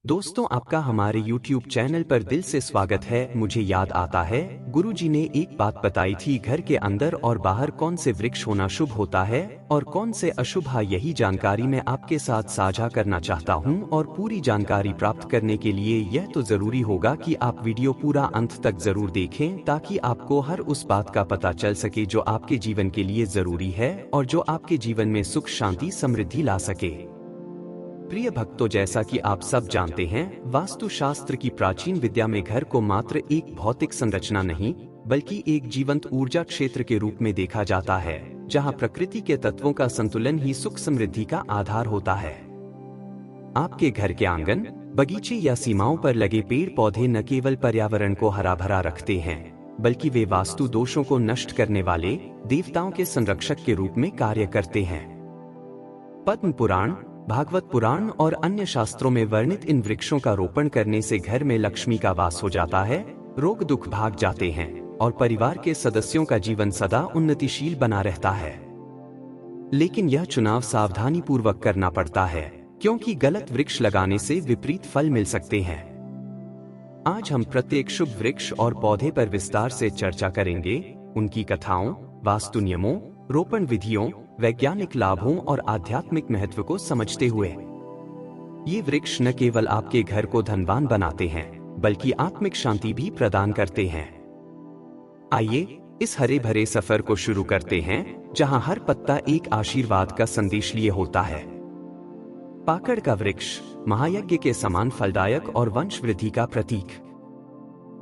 दोस्तों, आपका हमारे YouTube चैनल पर दिल से स्वागत है। मुझे याद आता है, गुरुजी ने एक बात बताई थी, घर के अंदर और बाहर कौन से वृक्ष होना शुभ होता है और कौन से अशुभ। यही जानकारी मैं आपके साथ साझा करना चाहता हूं और पूरी जानकारी प्राप्त करने के लिए यह तो जरूरी होगा कि आप वीडियो पूरा अंत तक जरूर देखें, ताकि आपको हर उस बात का पता चल सके जो आपके जीवन के लिए जरूरी है और जो आपके जीवन में सुख, शांति, समृद्धि ला सके। प्रिय भक्तों, जैसा कि आप सब जानते हैं, वास्तुशास्त्र की प्राचीन विद्या में घर को मात्र एक भौतिक संरचना नहीं, बल्कि एक जीवंत ऊर्जा क्षेत्र के रूप में देखा जाता है, जहां प्रकृति के तत्वों का संतुलन ही सुख समृद्धि का आधार होता है। आपके घर के आंगन, बगीचे या सीमाओं पर लगे पेड़ पौधे न केवल पर्यावरण को हरा भरा रखते हैं, बल्कि वे वास्तु दोषों को नष्ट करने वाले देवताओं के संरक्षक के रूप में कार्य करते हैं। पद्म पुराण, भागवत पुराण और अन्य शास्त्रों में वर्णित इन वृक्षों का रोपण करने से घर में लक्ष्मी का वास हो जाता है, रोग दुख भाग जाते हैं और परिवार के सदस्यों का जीवन सदा उन्नतिशील बना रहता है। लेकिन यह चुनाव सावधानी पूर्वक करना पड़ता है, क्योंकि गलत वृक्ष लगाने से विपरीत फल मिल सकते हैं। आज हम प्रत्येक शुभ वृक्ष और पौधे पर विस्तार से चर्चा करेंगे, उनकी कथाओं, वास्तु नियमों, रोपण विधियों, वैज्ञानिक लाभों और आध्यात्मिक महत्व को समझते हुए। ये वृक्ष न केवल आपके घर को धनवान बनाते हैं, बल्कि आत्मिक शांति भी प्रदान करते हैं। आइए इस हरे भरे सफर को शुरू करते हैं, जहां हर पत्ता एक आशीर्वाद का संदेश लिए होता है। पाकड़ का वृक्ष महायज्ञ के समान फलदायक और वंश वृद्धि का प्रतीक।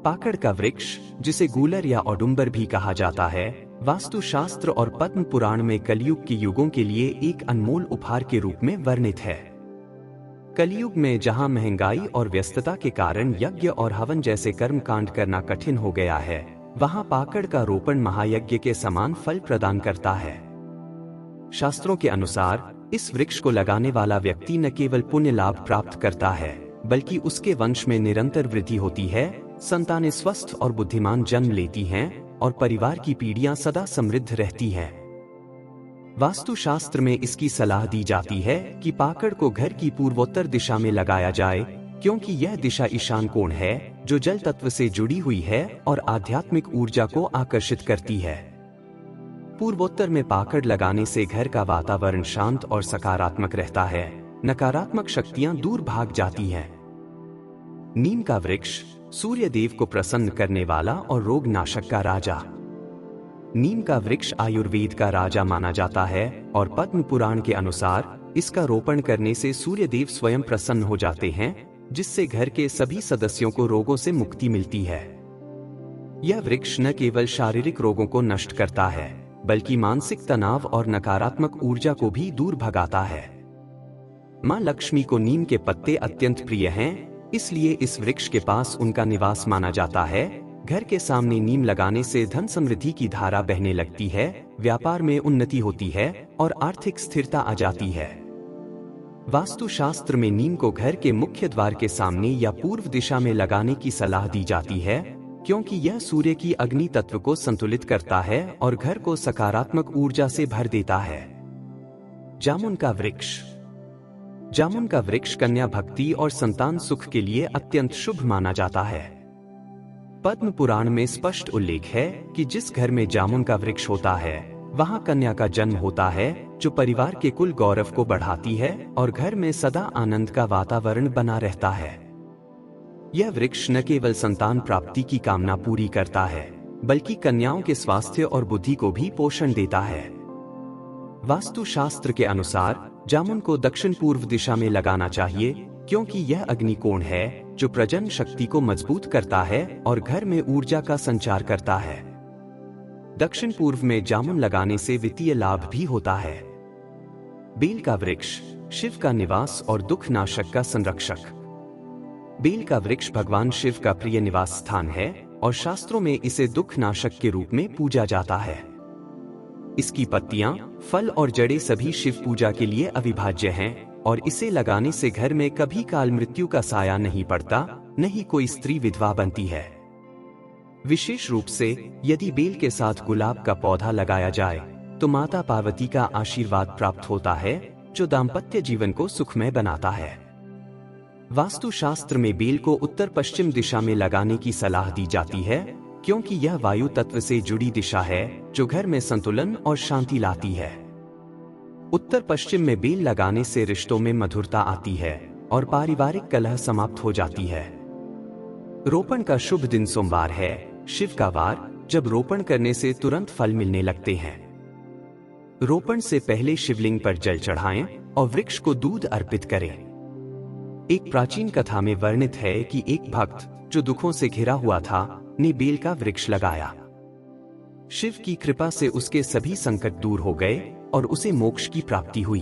पाकड़ का वृक्ष, जिसे गूलर या औडुंबर भी कहा जाता है, वास्तुशास्त्र और पद्म पुराण में कलयुग के युगों के लिए एक अनमोल उपहार के रूप में वर्णित है। कलयुग में जहां महंगाई और व्यस्तता के कारण यज्ञ और हवन जैसे कर्म कांड करना कठिन हो गया है, वहां पाकड़ का रोपण महायज्ञ के समान फल प्रदान करता है। शास्त्रों के अनुसार इस वृक्ष को लगाने वाला व्यक्ति न केवल पुण्य लाभ प्राप्त करता है, बल्कि उसके वंश में निरंतर वृद्धि होती है, संतानें स्वस्थ और बुद्धिमान जन्म लेती हैं और परिवार की पीढ़ियां सदा समृद्ध रहती हैं। वास्तुशास्त्र में इसकी सलाह दी जाती है कि पाकड़ को घर की पूर्वोत्तर दिशा में लगाया जाए, क्योंकि यह दिशा ईशान कोण है, जो जल तत्व से जुड़ी हुई है और आध्यात्मिक ऊर्जा को आकर्षित करती है। पूर्वोत्तर में पाकड़ लगाने से घर का वातावरण शांत और सकारात्मक रहता है, नकारात्मक शक्तियां दूर भाग जाती हैं। नीम का वृक्ष सूर्य देव को प्रसन्न करने वाला और रोग नाशक का राजा। नीम का वृक्ष आयुर्वेद का राजा माना जाता है और पद्म पुराण के अनुसार इसका रोपण करने से सूर्य देव स्वयं प्रसन्न हो जाते हैं, जिससे घर के सभी सदस्यों को रोगों से मुक्ति मिलती है। यह वृक्ष न केवल शारीरिक रोगों को नष्ट करता है, बल्कि मानसिक तनाव और नकारात्मक ऊर्जा को भी दूर भगाता है। मां लक्ष्मी को नीम के पत्ते अत्यंत प्रिय हैं, इसलिए इस वृक्ष के पास उनका निवास माना जाता है। घर के सामने नीम लगाने से धन समृद्धि की धारा बहने लगती है, व्यापार में उन्नति होती है और आर्थिक स्थिरता आ जाती है। वास्तुशास्त्र में नीम को घर के मुख्य द्वार के सामने या पूर्व दिशा में लगाने की सलाह दी जाती है, क्योंकि यह सूर्य की अग्नि तत्व को संतुलित करता है और घर को सकारात्मक ऊर्जा से भर देता है। जामुन का वृक्ष। जामुन का वृक्ष कन्या भक्ति और संतान सुख के लिए अत्यंत शुभ माना जाता है। पद्म पुराण में स्पष्ट उल्लेख है कि जिस घर में जामुन का वृक्ष होता है, वहां कन्या का जन्म होता है, जो परिवार के कुल गौरव को बढ़ाती है और घर में सदा आनंद का वातावरण बना रहता है। यह वृक्ष न केवल संतान प्राप्ति की कामना पूरी करता है, बल्कि कन्याओं के स्वास्थ्य और बुद्धि को भी पोषण देता है। वास्तुशास्त्र के अनुसार जामुन को दक्षिण पूर्व दिशा में लगाना चाहिए, क्योंकि यह अग्निकोण है, जो प्रजनन शक्ति को मजबूत करता है और घर में ऊर्जा का संचार करता है। दक्षिण पूर्व में जामुन लगाने से वित्तीय लाभ भी होता है। बेल का वृक्ष शिव का निवास और दुख नाशक का संरक्षक। बेल का वृक्ष भगवान शिव का प्रिय निवास स्थान है और शास्त्रों में इसे दुख नाशक के रूप में पूजा जाता है। इसकी पत्तियां, फल और जड़ें सभी शिव पूजा के लिए अविभाज्य हैं और इसे लगाने से घर में कभी काल मृत्यु का साया नहीं पड़ता, न ही कोई स्त्री विधवा बनती है। विशेष रूप से यदि बेल के साथ गुलाब का पौधा लगाया जाए, तो माता पार्वती का आशीर्वाद प्राप्त होता है, जो दाम्पत्य जीवन को सुखमय बनाता है। वास्तुशास्त्र में बेल को उत्तर पश्चिम दिशा में लगाने की सलाह दी जाती है, क्योंकि यह वायु तत्व से जुड़ी दिशा है जो घर में संतुलन और शांति लाती है। उत्तर पश्चिम में बेल लगाने से रिश्तों में मधुरता आती है और पारिवारिक कलह समाप्त हो जाती है। रोपण का शुभ दिन सोमवार है, शिव का वार, जब रोपण करने से तुरंत फल मिलने लगते हैं। रोपण से पहले शिवलिंग पर जल चढ़ाएं और वृक्ष को दूध अर्पित करें। एक प्राचीन कथा में वर्णित है कि एक भक्त जो दुखों से घिरा हुआ था ने बेल का वृक्ष लगाया। शिव की कृपा से उसके सभी संकट दूर हो गए और उसे मोक्ष की प्राप्ति हुई।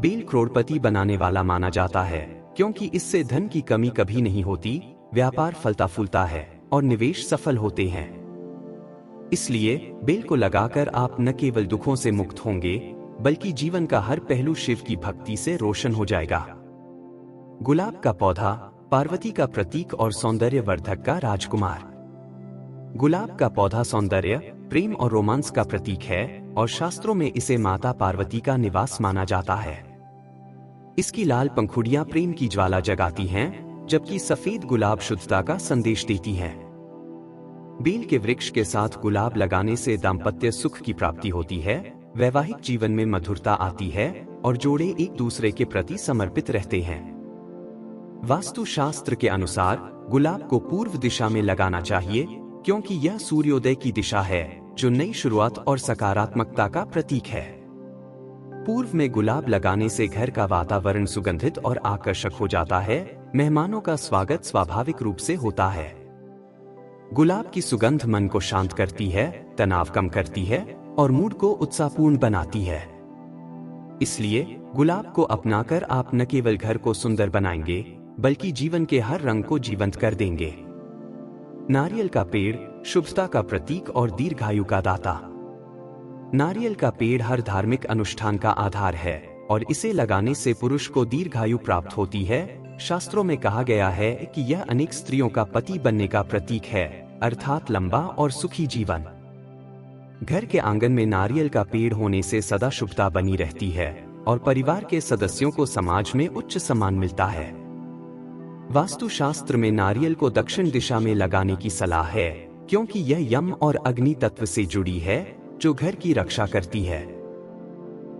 बेल करोड़पति बनाने वाला माना जाता है, क्योंकि इससे धन की कमी कभी नहीं होती, व्यापार फलता फूलता है और निवेश सफल होते हैं। इसलिए बेल को लगाकर आप न केवल दुखों से मुक्त होंगे, बल्कि जीवन का हर पहलू शिव की भक्ति से रोशन हो जाएगा। गुलाब का पौधा पार्वती का प्रतीक और सौंदर्य वर्धक का राजकुमार। गुलाब का पौधा सौंदर्य, प्रेम और रोमांस का प्रतीक है और शास्त्रों में इसे माता पार्वती का निवास माना जाता है। इसकी लाल पंखुड़ियां प्रेम की ज्वाला जगाती हैं, जबकि सफेद गुलाब शुद्धता का संदेश देती हैं। बेल के वृक्ष के साथ गुलाब लगाने से दाम्पत्य सुख की प्राप्ति होती है, वैवाहिक जीवन में मधुरता आती है और जोड़े एक दूसरे के प्रति समर्पित रहते हैं। वास्तुशास्त्र के अनुसार गुलाब को पूर्व दिशा में लगाना चाहिए, क्योंकि यह सूर्योदय की दिशा है जो नई शुरुआत और सकारात्मकता का प्रतीक है। पूर्व में गुलाब लगाने से घर का वातावरण सुगंधित और आकर्षक हो जाता है, मेहमानों का स्वागत स्वाभाविक रूप से होता है। गुलाब की सुगंध मन को शांत करती है, तनाव कम करती है और मूड को उत्साहपूर्ण बनाती है। इसलिए गुलाब को अपनाकर आप न केवल घर को सुंदर बनाएंगे, बल्कि जीवन के हर रंग को जीवंत कर देंगे। नारियल का पेड़ शुभता का प्रतीक और दीर्घायु का दाता। नारियल का पेड़ हर धार्मिक अनुष्ठान का आधार है और इसे लगाने से पुरुष को दीर्घायु प्राप्त होती है। शास्त्रों में कहा गया है कि यह अनेक स्त्रियों का पति बनने का प्रतीक है, अर्थात लंबा और सुखी जीवन। घर के आंगन में नारियल का पेड़ होने से सदा शुभता बनी रहती है और परिवार के सदस्यों को समाज में उच्च सम्मान मिलता है। वास्तुशास्त्र में नारियल को दक्षिण दिशा में लगाने की सलाह है, क्योंकि यह यम और अग्नि तत्व से जुड़ी है जो घर की रक्षा करती है।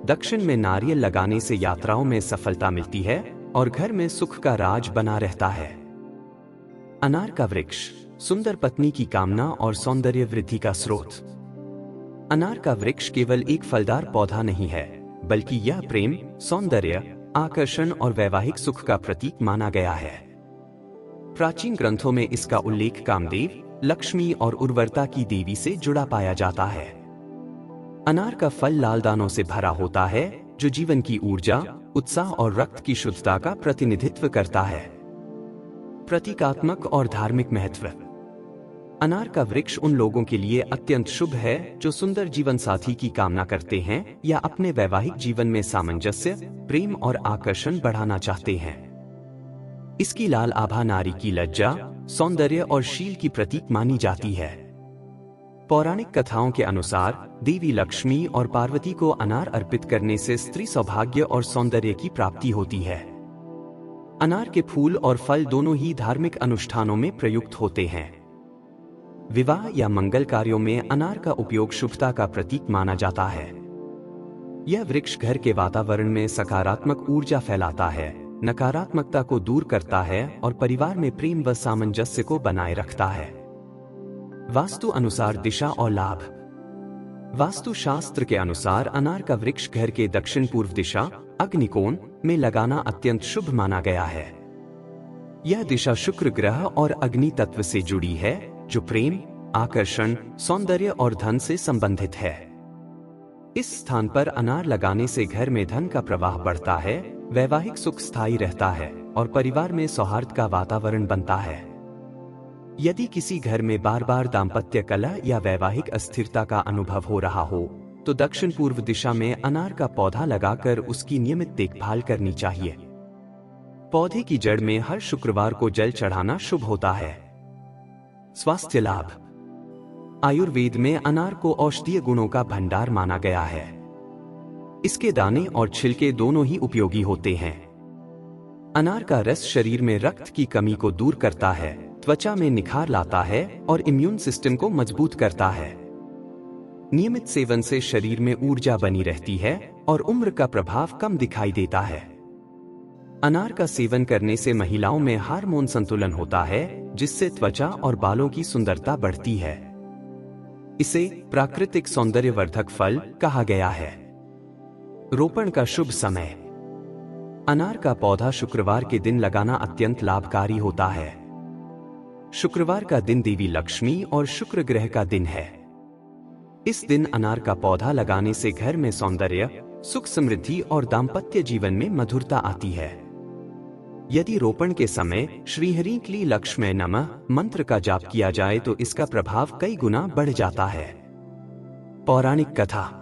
दक्षिण में नारियल लगाने से यात्राओं में सफलता मिलती है और घर में सुख का राज बना रहता है। अनार का वृक्ष सुंदर पत्नी की कामना और सौंदर्य वृद्धि का स्रोत। अनार का वृक्ष केवल एक फलदार पौधा नहीं है, बल्कि यह प्रेम, सौंदर्य, आकर्षण और वैवाहिक सुख का प्रतीक माना गया है। प्राचीन ग्रंथों में इसका उल्लेख कामदेव, लक्ष्मी और उर्वरता की देवी से जुड़ा पाया जाता है। अनार का फल लाल दानों से भरा होता है, जो जीवन की ऊर्जा, उत्साह और रक्त की शुद्धता का प्रतिनिधित्व करता है। प्रतीकात्मक और धार्मिक महत्व। अनार का वृक्ष उन लोगों के लिए अत्यंत शुभ है जो सुंदर जीवन साथी की कामना करते हैं या अपने वैवाहिक जीवन में सामंजस्य, प्रेम और आकर्षण बढ़ाना चाहते हैं। इसकी लाल आभा नारी की लज्जा, सौंदर्य और शील की प्रतीक मानी जाती है। पौराणिक कथाओं के अनुसार देवी लक्ष्मी और पार्वती को अनार अर्पित करने से स्त्री सौभाग्य और सौंदर्य की प्राप्ति होती है। अनार के फूल और फल दोनों ही धार्मिक अनुष्ठानों में प्रयुक्त होते हैं। विवाह या मंगल कार्यों में अनार का उपयोग शुभता का प्रतीक माना जाता है। यह वृक्ष घर के वातावरण में सकारात्मक ऊर्जा फैलाता है, नकारात्मकता को दूर करता है और परिवार में प्रेम व सामंजस्य को बनाए रखता है। वास्तु अनुसार दिशा और लाभ। वास्तुशास्त्र के अनुसार अनार का वृक्ष घर के दक्षिण पूर्व दिशा, अग्निकोण में लगाना अत्यंत शुभ माना गया है। यह दिशा शुक्र ग्रह और अग्नि तत्व से जुड़ी है, जो प्रेम, आकर्षण, सौंदर्य और धन से संबंधित है। इस स्थान पर अनार लगाने से घर में धन का प्रवाह बढ़ता है, वैवाहिक सुख स्थायी रहता है और परिवार में सौहार्द का वातावरण बनता है। यदि किसी घर में बार बार दाम्पत्य कलह या वैवाहिक अस्थिरता का अनुभव हो रहा हो, तो दक्षिण पूर्व दिशा में अनार का पौधा लगाकर उसकी नियमित देखभाल करनी चाहिए। पौधे की जड़ में हर शुक्रवार को जल चढ़ाना शुभ होता है। स्वास्थ्य लाभ। आयुर्वेद में अनार को औषधीय गुणों का भंडार माना गया है। इसके दाने और छिलके दोनों ही उपयोगी होते हैं। अनार का रस शरीर में रक्त की कमी को दूर करता है, त्वचा में निखार लाता है और इम्यून सिस्टम को मजबूत करता है। नियमित सेवन से शरीर में ऊर्जा बनी रहती है और उम्र का प्रभाव कम दिखाई देता है। अनार का सेवन करने से महिलाओं में हार्मोन संतुलन होता है, जिससे त्वचा और बालों की सुंदरता बढ़ती है। इसे प्राकृतिक सौंदर्यवर्धक फल कहा गया है। रोपण का शुभ समय। अनार का पौधा शुक्रवार के दिन लगाना अत्यंत लाभकारी होता है। शुक्रवार का दिन देवी लक्ष्मी और शुक्र ग्रह का दिन है। इस दिन अनार का पौधा लगाने से घर में सौंदर्य, सुख समृद्धि और दाम्पत्य जीवन में मधुरता आती है। यदि रोपण के समय श्री हरि क्ली लक्ष्मी नमः मंत्र का जाप किया जाए तो इसका प्रभाव कई गुना बढ़ जाता है। पौराणिक कथा।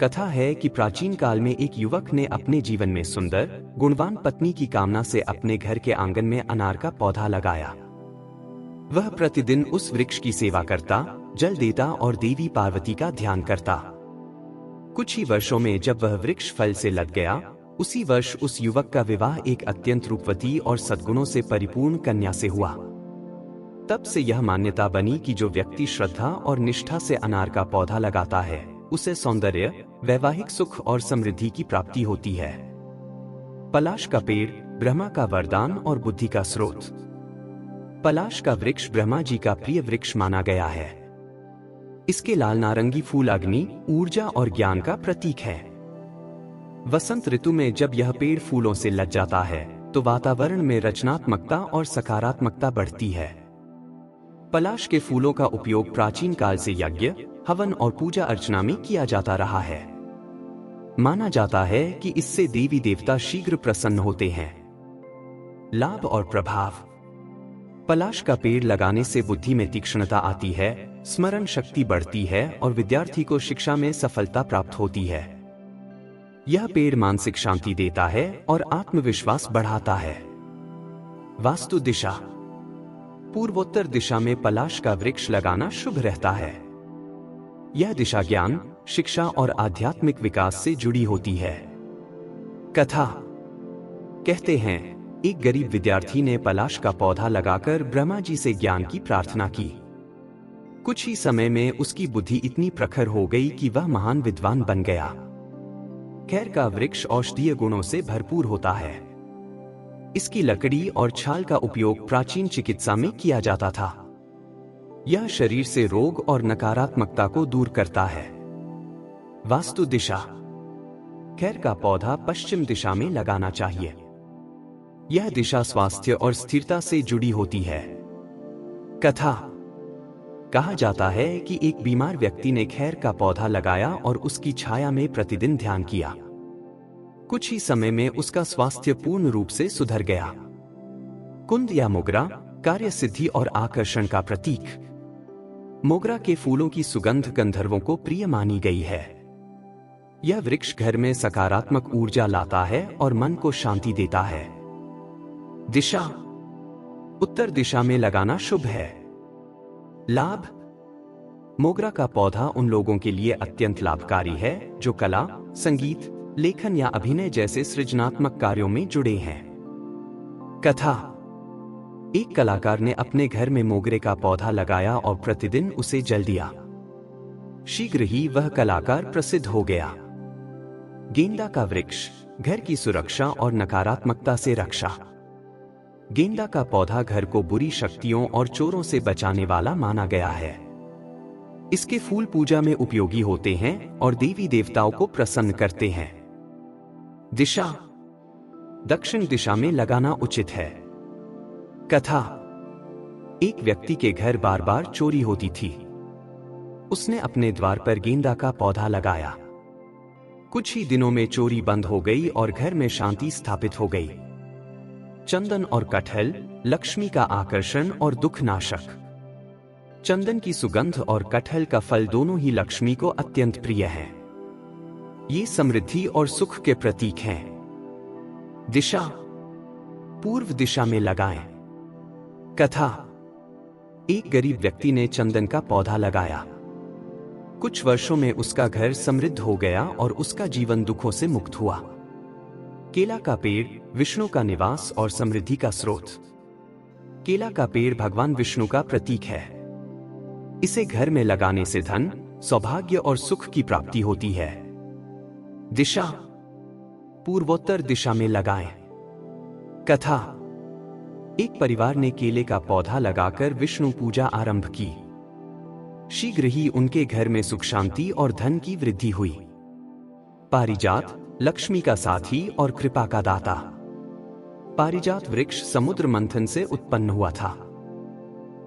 कथा है कि प्राचीन काल में एक युवक ने अपने जीवन में सुंदर, गुणवान पत्नी की कामना से अपने घर के आंगन में अनार का पौधा लगाया। वह प्रतिदिन उस वृक्ष की सेवा करता, जल देता और देवी पार्वती का ध्यान करता। कुछ ही वर्षों में जब वह वृक्ष फल से लद गया, उसी वर्ष उस युवक का विवाह एक अत्यंत रूपवती और सद्गुणों से परिपूर्ण कन्या से हुआ। तब से यह मान्यता बनी कि जो व्यक्ति श्रद्धा और निष्ठा से अनार का पौधा लगाता है, उसे सौंदर्य, वैवाहिक सुख और समृद्धि की प्राप्ति होती है। पलाश का पेड़ ब्रह्मा का वरदान और बुद्धि का स्रोत। पलाश का वृक्ष ब्रह्मा जी का प्रिय वृक्ष माना गया है। इसके लाल नारंगी फूल अग्नि, ऊर्जा और ज्ञान का प्रतीक है। वसंत ऋतु में जब यह पेड़ फूलों से लद जाता है तो वातावरण में रचनात्मकता और सकारात्मकता बढ़ती है। पलाश के फूलों का उपयोग प्राचीन काल से यज्ञ, हवन और पूजा अर्चना में किया जाता रहा है। माना जाता है कि इससे देवी देवता शीघ्र प्रसन्न होते हैं। लाभ और प्रभाव। पलाश का पेड़ लगाने से बुद्धि में तीक्ष्णता आती है, स्मरण शक्ति बढ़ती है और विद्यार्थी को शिक्षा में सफलता प्राप्त होती है। यह पेड़ मानसिक शांति देता है और आत्मविश्वास बढ़ाता है। वास्तु दिशा। पूर्वोत्तर दिशा में पलाश का वृक्ष लगाना शुभ रहता है। यह दिशा ज्ञान, शिक्षा और आध्यात्मिक विकास से जुड़ी होती है। कथा। कहते हैं, एक गरीब विद्यार्थी ने पलाश का पौधा लगाकर ब्रह्मा जी से ज्ञान की प्रार्थना की। कुछ ही समय में उसकी बुद्धि इतनी प्रखर हो गई कि वह महान विद्वान बन गया। खैर का वृक्ष औषधीय गुणों से भरपूर होता है। इसकी लकड़ी और छाल का उपयोग प्राचीन चिकित्सा में किया जाता था। यह शरीर से रोग और नकारात्मकता को दूर करता है। वास्तु दिशा। खैर का पौधा पश्चिम दिशा में लगाना चाहिए। यह दिशा स्वास्थ्य और स्थिरता से जुड़ी होती है। कथा। कहा जाता है कि एक बीमार व्यक्ति ने खैर का पौधा लगाया और उसकी छाया में प्रतिदिन ध्यान किया। कुछ ही समय में उसका स्वास्थ्य पूर्ण रूप से सुधर गया। कुंद या मोगरा कार्य सिद्धि और आकर्षण का प्रतीक। मोगरा के फूलों की सुगंध गंधर्वों को प्रिय मानी गई है। यह वृक्ष घर में सकारात्मक ऊर्जा लाता है और मन को शांति देता है। दिशा। उत्तर दिशा में लगाना शुभ है। लाभ। मोगरा का पौधा उन लोगों के लिए अत्यंत लाभकारी है जो कला, संगीत, लेखन या अभिनय जैसे सृजनात्मक कार्यों में जुड़े हैं। कथा। एक कलाकार ने अपने घर में मोगरे का पौधा लगाया और प्रतिदिन उसे जल दिया। शीघ्र ही वह कलाकार प्रसिद्ध हो गया। गेंदा का वृक्ष घर की सुरक्षा और नकारात्मकता से रक्षा। गेंदा का पौधा घर को बुरी शक्तियों और चोरों से बचाने वाला माना गया है। इसके फूल पूजा में उपयोगी होते हैं और देवी देवताओं को प्रसन्न करते हैं। दिशा। दक्षिण दिशा में लगाना उचित है। कथा। एक व्यक्ति के घर बार बार चोरी होती थी। उसने अपने द्वार पर गेंदा का पौधा लगाया। कुछ ही दिनों में चोरी बंद हो गई और घर में शांति स्थापित हो गई। चंदन और कटहल लक्ष्मी का आकर्षण और दुख नाशक। चंदन की सुगंध और कटहल का फल दोनों ही लक्ष्मी को अत्यंत प्रिय है। ये समृद्धि और सुख के प्रतीक हैं। दिशा। पूर्व दिशा में लगाएं। कथा। एक गरीब व्यक्ति ने चंदन का पौधा लगाया। कुछ वर्षों में उसका घर समृद्ध हो गया और उसका जीवन दुखों से मुक्त हुआ। केला का पेड़ विष्णु का निवास और समृद्धि का स्रोत। केला का पेड़ भगवान विष्णु का प्रतीक है। इसे घर में लगाने से धन, सौभाग्य और सुख की प्राप्ति होती है। दिशा, पूर्वोत्तर दिशा में लगाएं। कथा, एक परिवार ने केले का पौधा लगाकर विष्णु पूजा आरंभ की। शीघ्र ही उनके घर में सुख शांति और धन की वृद्धि हुई। पारिजात लक्ष्मी का साथी और कृपा का दाता। पारिजात वृक्ष समुद्र मंथन से उत्पन्न हुआ था।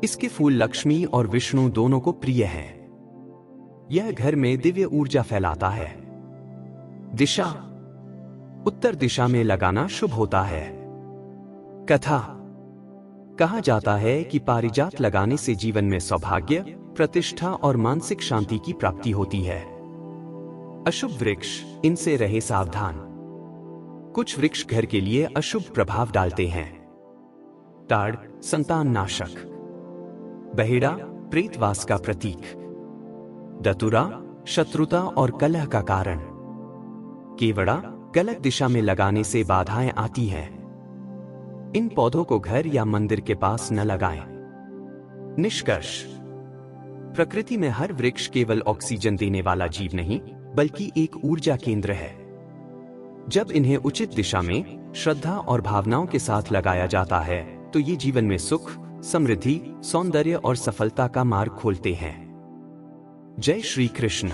इसके फूल लक्ष्मी और विष्णु दोनों को प्रिय हैं। यह घर में दिव्य ऊर्जा फैलाता है। दिशा, उत्तर दिशा में लगाना शुभ होता है। कथा, कहा जाता है कि पारिजात लगाने से जीवन में सौभाग्य, प्रतिष्ठा और मानसिक शांति की प्राप्ति होती है। अशुभ वृक्ष, इनसे रहे सावधान। कुछ वृक्ष घर के लिए अशुभ प्रभाव डालते हैं। ताड़, संतान नाशक। बहेड़ा, प्रेतवास का प्रतीक। दतुरा, शत्रुता और कलह का कारण। केवड़ा, गलत दिशा में लगाने से बाधाएं आती हैं। इन पौधों को घर या मंदिर के पास न लगाएं। निष्कर्ष, प्रकृति में हर वृक्ष केवल ऑक्सीजन देने वाला जीव नहीं, बल्कि एक ऊर्जा केंद्र है। जब इन्हें उचित दिशा में, श्रद्धा और भावनाओं के साथ लगाया जाता है, तो ये जीवन में सुख, समृद्धि, सौंदर्य और सफलता का मार्ग खोलते हैं। जय श्री कृष्ण।